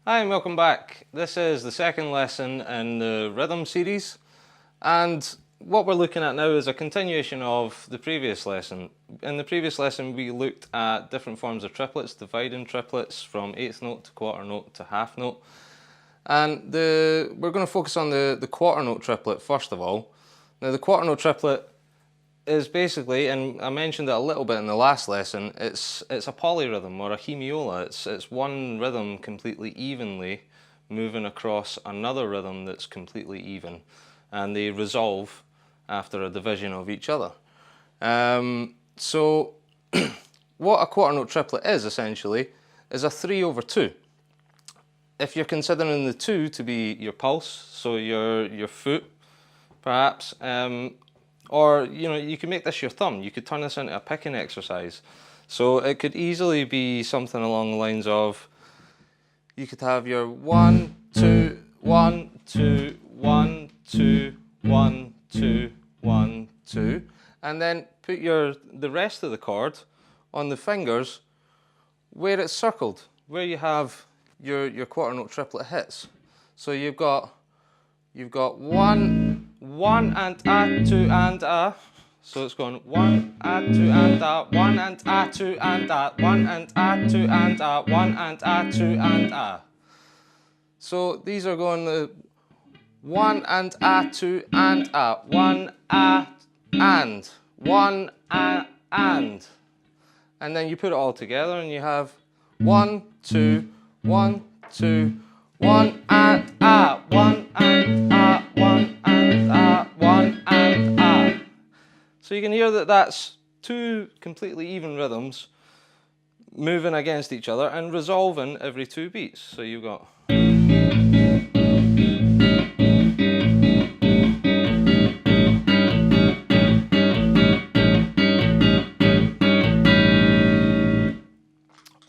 Hi and welcome back. This is the second lesson in the rhythm series, and what we're looking at now is a continuation of the previous lesson. In the previous lesson we looked at different forms of triplets, dividing triplets from eighth note to quarter note to half note, and we're going to focus on the quarter note triplet first of all. Now the quarter note triplet is basically, and I mentioned it a little bit in the last lesson, it's a polyrhythm or a hemiola. It's one rhythm completely evenly moving across another rhythm that's completely even, and they resolve after a division of each other. So what a quarter note triplet is essentially is a 3/2. If you're considering the 2 to be your pulse, so your foot perhaps, or you can make this your thumb. You could turn this into a picking exercise. So it could easily be something along the lines of, you could have your 1 2 1 2 1 2 1 2 1 2, and then put the rest of the chord on the fingers where it's circled, where you have your quarter note triplet hits. So you've got 1 and a, 2 and a. So it's going 1 and 2 and a, 1 and a, 2 and a, 1 and a, 2 and a, 1 and a, 2 and a. So these are going 1 and a, 2 and a, 1 a and 1 a and then you put it all together and you have 1 2 1 2 1 and a, 1 and a, 1 and a, 1 and a. So you can hear that that's two completely even rhythms moving against each other and resolving every 2 beats. So you've got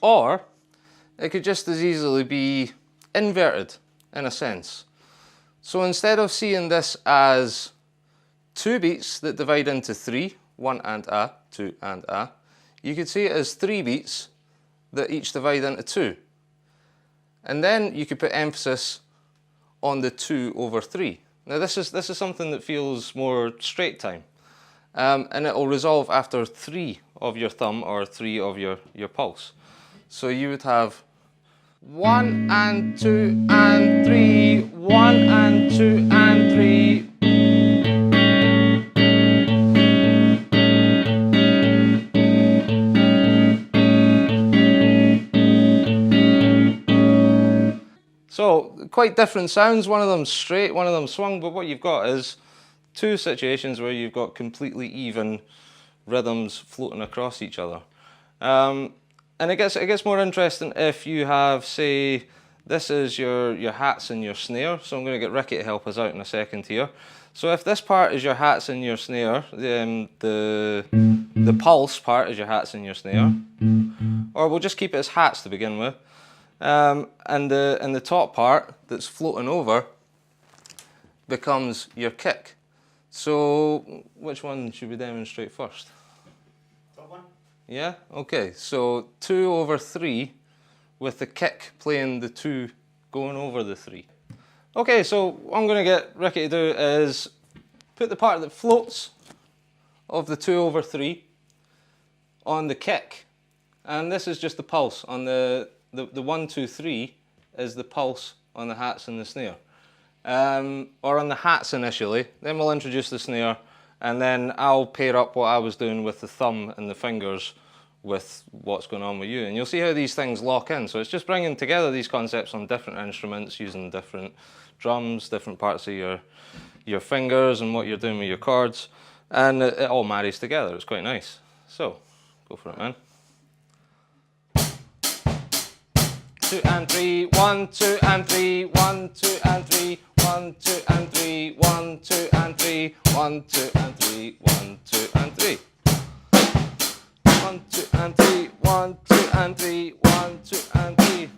or it could just as easily be inverted in a sense. So instead of seeing this as 2 beats that divide into 3, 1 and a, 2 and a, you could see it as 3 beats that each divide into 2. And then you could put emphasis on the 2/3. Now this is something that feels more straight time, and it will resolve after 3 of your thumb or 3 of your pulse. So you would have 1 and 2 and 3, 1 and 2 and 3. So quite different sounds, one of them straight, one of them swung, but what you've got is 2 situations where you've got completely even rhythms floating across each other. And it gets more interesting if you have, say, this is your hats and your snare. So I'm going to get Ricki to help us out in a second here. So if this part is your hats and your snare, the pulse part is your hats and your snare, or we'll just keep it as hats to begin with. And the top part that's floating over becomes your kick. So which one should we demonstrate first? Top one. Yeah? Okay, so 2/3 with the kick playing the 2 going over the 3. Okay, so what I'm going to get Ricki to do is put the part that floats of the 2/3 on the kick. And this is just the pulse on the 1 2 3 is the pulse on the hats and the snare. Or on the hats initially, then we'll introduce the snare, and then I'll pair up what I was doing with the thumb and the fingers with what's going on with you, and you'll see how these things lock in. So it's just bringing together these concepts on different instruments, using different drums, different parts of your fingers and what you're doing with your chords, and it all marries together. It's quite nice. So go for it, man. 2 and 3, 1 2 and 3, 1 2 and 3, 1 2 and 3, 1 2 and 3, 1 2 and 3, 1 2 and 3. 1 2 and 3, 1 2 and 3, 1 2 and 3.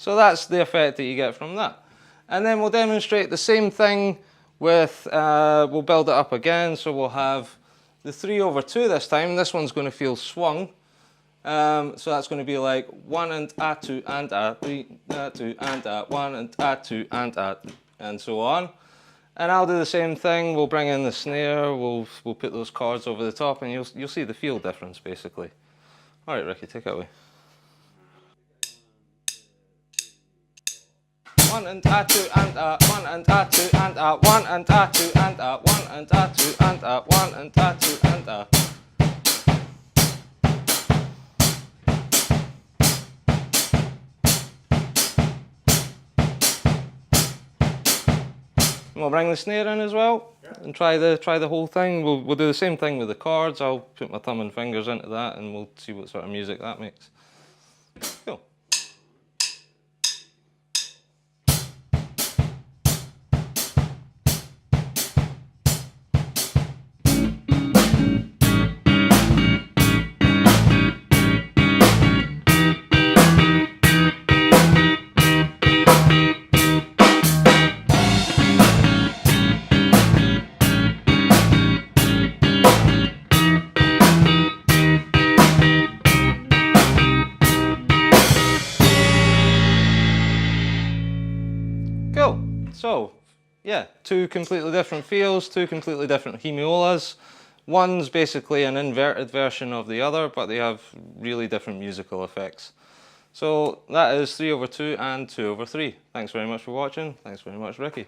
So that's the effect that you get from that. And then we'll demonstrate the same thing with, we'll build it up again. So we'll have the 3/2 this time. This one's going to feel swung. So that's going to be like 1 and a 2 and a 3, a 2 and a 1 and a 2 and a, and so on. And I'll do the same thing. We'll bring in the snare. We'll put those chords over the top, and you'll see the feel difference basically. All right, Ricki, take it away. 1 and a 2 and a 1 and a 2 and a 1 and a 2 and a 1 and a 2 and a 1 and a 2 and a. We'll bring the snare in as well, and try the whole thing. We'll do the same thing with the chords. I'll put my thumb and fingers into that, and we'll see what sort of music that makes. Cool. Cool. So, yeah, two completely different feels, two completely different hemiolas. One's basically an inverted version of the other, but they have really different musical effects. So that is 3/2 and 2/3. Thanks very much for watching. Thanks very much, Ricki.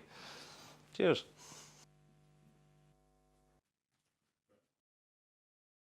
Cheers.